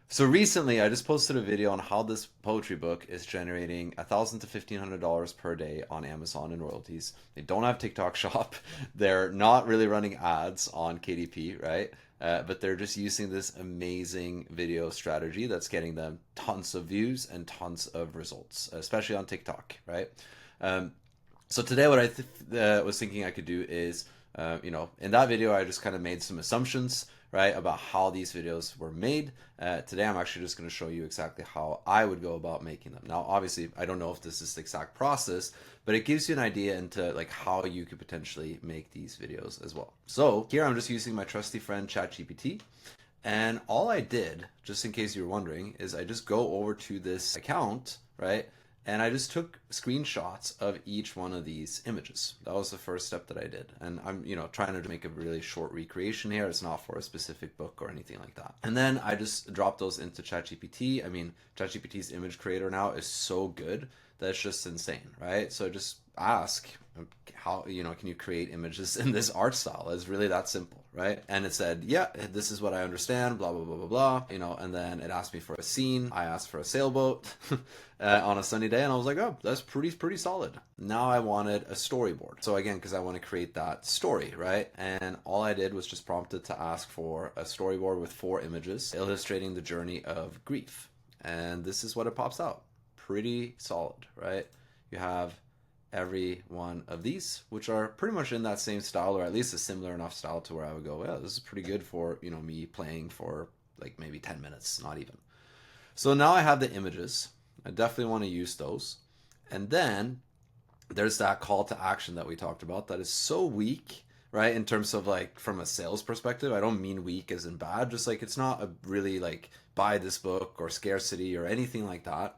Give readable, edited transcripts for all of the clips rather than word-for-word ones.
So recently, I just posted a video on how this poetry book is generating $1,000 to $1,500 per day on Amazon in royalties. They don't have TikTok Shop. They're not really running ads on KDP, right? But they're just using this amazing video strategy that's getting them tons of views and tons of results, especially on TikTok, right? Um, so today, what I was thinking I could do is, in that video, I just kind of made some assumptions, right, about how these videos were made. Today, I'm actually just going to show you exactly how I would go about making them. Now, obviously, I don't know if this is the exact process, but it gives you an idea into like how you could potentially make these videos as well. So here, I'm just using my trusty friend ChatGPT. And all I did, just in case you were wondering, is I just go over to this account, right? And I just took screenshots of each one of these images. That was the first step that I did. And I'm, trying to make a really short recreation here. It's not for a specific book or anything like that. And then I just dropped those into ChatGPT. I mean, ChatGPT's image creator now is so good that it's just insane, right? So just ask how, can you create images in this art style? It's really that simple, right? And it said, yeah, this is what I understand, blah, blah, blah, blah, blah, and then it asked me for a scene. I asked for a sailboat on a sunny day, and I was like, oh, that's pretty solid. Now I wanted a storyboard. So again, because I want to create that story, right? And all I did was just prompted to ask for a storyboard with 4 images illustrating the journey of grief. And this is what it pops out. Pretty solid, right? You have every one of these, which are pretty much in that same style, or at least a similar enough style to where I would go, yeah, this is pretty good for, me playing for like maybe 10 minutes, not even. So now I have the images. I definitely want to use those. And then there's that call to action that we talked about that is so weak, right? In terms of like from a sales perspective, I don't mean weak as in bad, just like it's not a really like buy this book or scarcity or anything like that.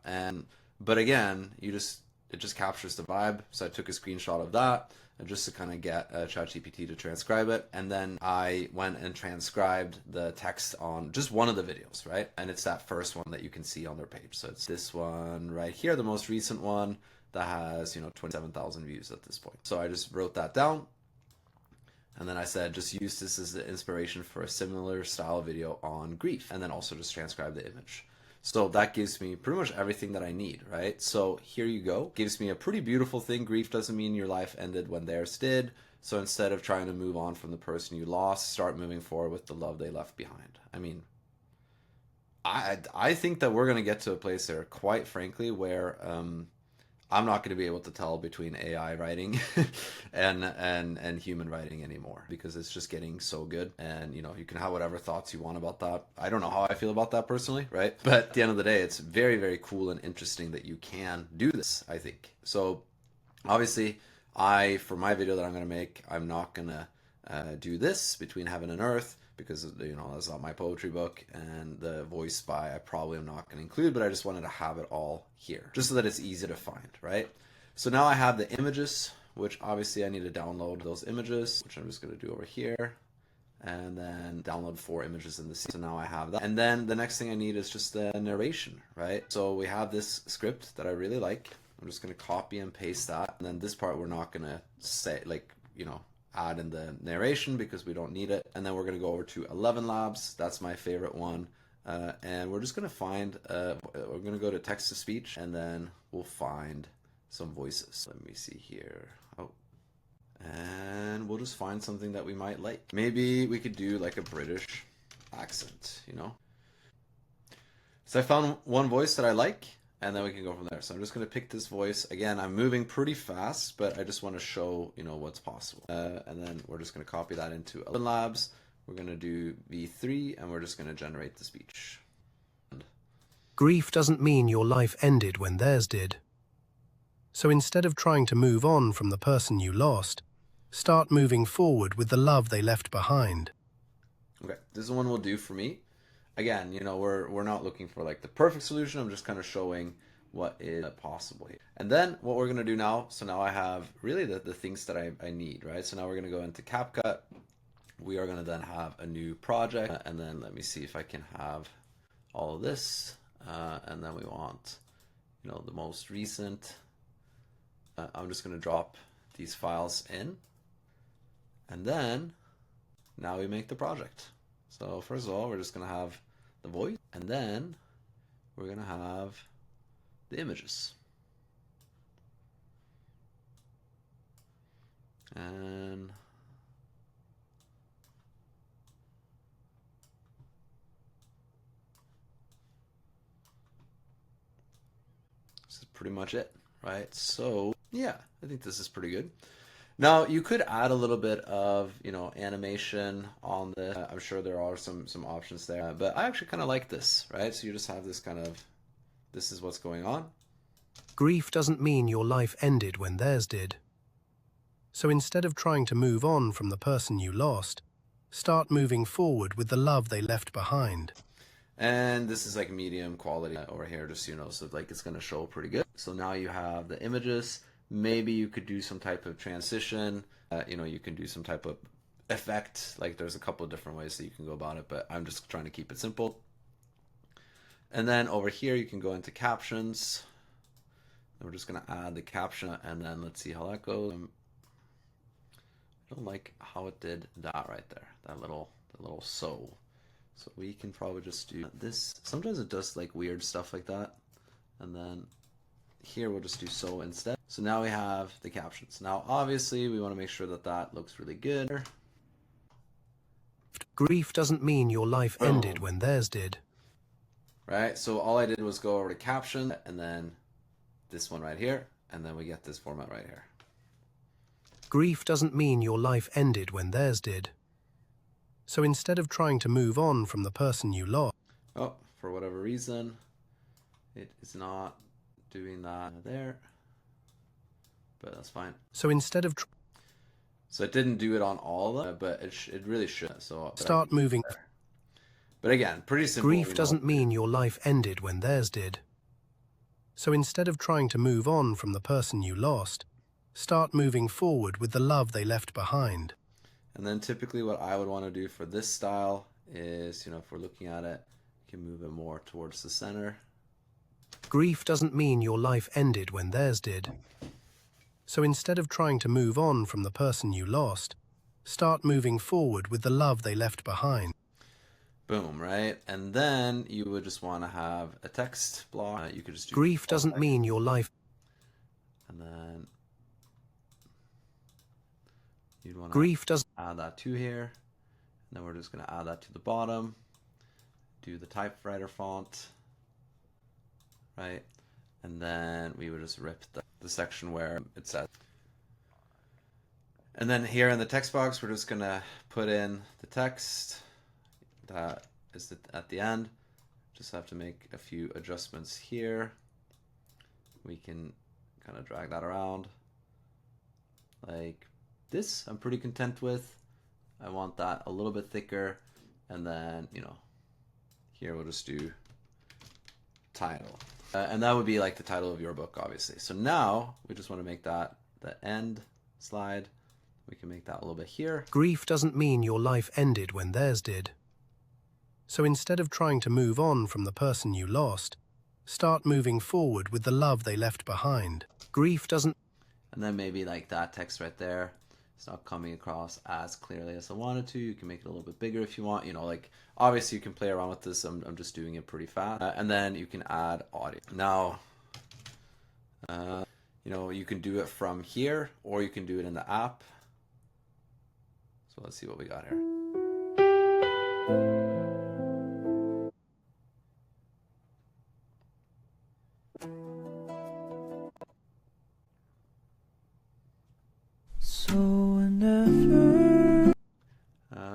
But again, it just captures the vibe. So I took a screenshot of that just to kind of get ChatGPT to transcribe it. And then I went and transcribed the text on just one of the videos, right? And it's that first one that you can see on their page. So it's this one right here, the most recent one that has, 27,000 views at this point. So I just wrote that down. And then I said, just use this as the inspiration for a similar style video on grief. And then also just transcribe the image. So that gives me pretty much everything that I need, right? So here you go. Gives me a pretty beautiful thing. Grief doesn't mean your life ended when theirs did. So instead of trying to move on from the person you lost, start moving forward with the love they left behind. I mean, I think that we're going to get to a place there, quite frankly, where I'm not going to be able to tell between AI writing and human writing anymore because it's just getting so good. And you can have whatever thoughts you want about that. I don't know how I feel about that personally, right? But at the end of the day, it's very, very cool and interesting that you can do this, I think. So obviously, for my video that I'm going to make, I'm not going to do this between heaven and earth because that's not my poetry book, and the voice by I probably am not going to include, but I just wanted to have it all here just so that it's easy to find, right? So now I have the images, which obviously I need to download those images, which I'm just going to do over here, and then download 4 images in the scene. So now I have that. And then the next thing I need is just the narration, right? So we have this script that I really like. I'm just going to copy and paste that. And then this part we're not going to say, add in the narration because we don't need it. And then we're going to go over to ElevenLabs. That's my favorite one. And we're just going to find, we're going to go to text to speech, and then we'll find some voices. Let me see here. Oh, and we'll just find something that we might like. Maybe we could do like a British accent, So I found one voice that I like, and then we can go from there. So I'm just going to pick this voice. Again, I'm moving pretty fast, but I just want to show, what's possible. And then we're just going to copy that into ElevenLabs. We're going to do V3, and we're just going to generate the speech. Grief doesn't mean your life ended when theirs did. So instead of trying to move on from the person you lost, start moving forward with the love they left behind. Okay, this is one we'll do for me. Again, we're not looking for like the perfect solution. I'm just kind of showing what is possible here. And then what we're going to do now, so now I have really the things that I need, right? So now we're going to go into CapCut. We are going to then have a new project. And then let me see if I can have all of this. And then we want, the most recent. I'm just going to drop these files in. And then now we make the project. So first of all, we're just going to have the voice, and then we're gonna have the images. And this is pretty much it, right? So yeah, I think this is pretty good. Now you could add a little bit of, you know, animation on this. I'm sure there are some options there, but I actually kind of like this, right? So you just have this kind of, this is what's going on. Grief doesn't mean your life ended when theirs did. So instead of trying to move on from the person you lost, start moving forward with the love they left behind. And this is like medium quality over here, just, you know, so like it's going to show pretty good. So now you have the images. Maybe you could do some type of transition. You know, you can do some type of effect. Like there's a couple of different ways that you can go about it, but I'm just trying to keep it simple. And then over here, you can go into captions. And we're just going to add the caption, and then let's see how that goes. I don't like how it did that right there, that little so. So we can probably just do this. Sometimes it does like weird stuff like that. And then here we'll just do so instead. So now we have the captions. Now obviously we want to make sure that that looks really good. Grief doesn't mean your life ended when theirs did. Right, so all I did was go over to caption and then this one right here, and then we get this format right here. Grief doesn't mean your life ended when theirs did. So instead of trying to move on from the person you lost... Oh, for whatever reason, it is not doing that there, but that's fine. So instead of... So it didn't do it on all of them, but it really should. So start moving. But again, pretty simple. Grief doesn't mean your life ended when theirs did. So instead of trying to move on from the person you lost, start moving forward with the love they left behind. And then typically what I would want to do for this style is, you know, if we're looking at it, you can move it more towards the center. Grief doesn't mean your life ended when theirs did. So instead of trying to move on from the person you lost, start moving forward with the love they left behind. Boom, right? And then you would just want to have a text block. You could just do grief doesn't mean your life. And then you'd want to grief doesn't add that to here. And then we're just going to add that to the bottom. Do the typewriter font, right? And then we would just rip the section where it says. And then here in the text box, we're just going to put in the text. That is at the end. Just have to make a few adjustments here. We can kind of drag that around like this. I'm pretty content with. I want that a little bit thicker. And then, you know, here we'll just do title. And that would be like the title of your book, obviously. So now we just want to make that the end slide. We can make that a little bit here. Grief doesn't mean your life ended when theirs did. So instead of trying to move on from the person you lost, start moving forward with the love they left behind. Grief doesn't... And then maybe like that text right there. It's not coming across as clearly as I wanted to. You can make it a little bit bigger if you want. You know, like obviously you can play around with this. I'm just doing it pretty fast. And then you can add audio. Now, you know, you can do it from here or you can do it in the app. So let's see what we got here.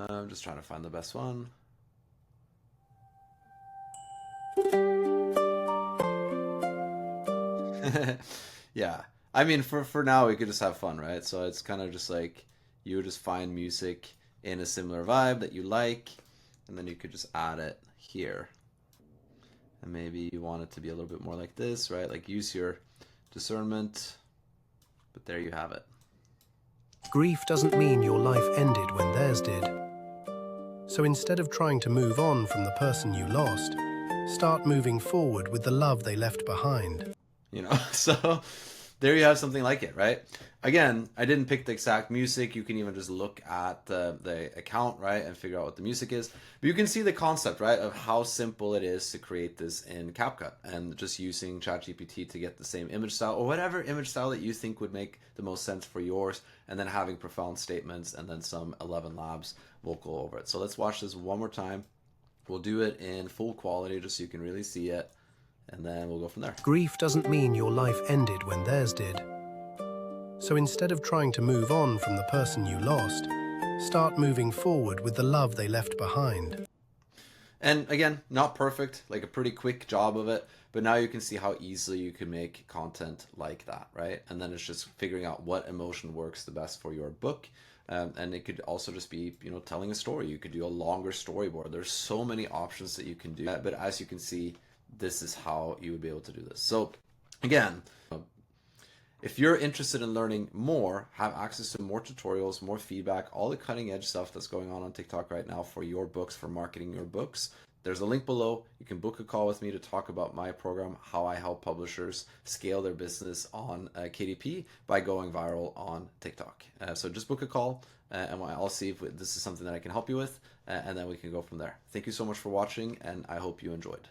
I'm just trying to find the best one. Yeah, I mean for now we could just have fun, right? So it's kind of just like you would just find music in a similar vibe that you like, and then you could just add it here. And maybe you want it to be a little bit more like this, right? Like use your discernment. But there you have it. Grief doesn't mean your life ended when theirs did. So instead of trying to move on from the person you lost, start moving forward with the love they left behind. You know, so there you have something like it, right? Again, I didn't pick the exact music. You can even just look at the account, right, and figure out what the music is. But you can see the concept, right, of how simple it is to create this in CapCut and just using ChatGPT to get the same image style or whatever image style that you think would make the most sense for yours, and then having profound statements and then some ElevenLabs vocal over it. So let's watch this one more time. We'll do it in full quality just so you can really see it, and then we'll go from there. Grief doesn't mean your life ended when theirs did. So instead of trying to move on from the person you lost, start moving forward with the love they left behind. And again, not perfect, like a pretty quick job of it, but now you can see how easily you can make content like that, right? And then it's just figuring out what emotion works the best for your book. And it could also just be, telling a story. You could do a longer storyboard. There's so many options that you can do. But as you can see, this is how you would be able to do this. So again, if you're interested in learning more, have access to more tutorials, more feedback, all the cutting edge stuff that's going on TikTok right now for your books, for marketing your books, there's a link below. You can book a call with me to talk about my program, how I help publishers scale their business on KDP by going viral on TikTok. So just book a call and I'll see if this is something that I can help you with, and then we can go from there. Thank you so much for watching, and I hope you enjoyed.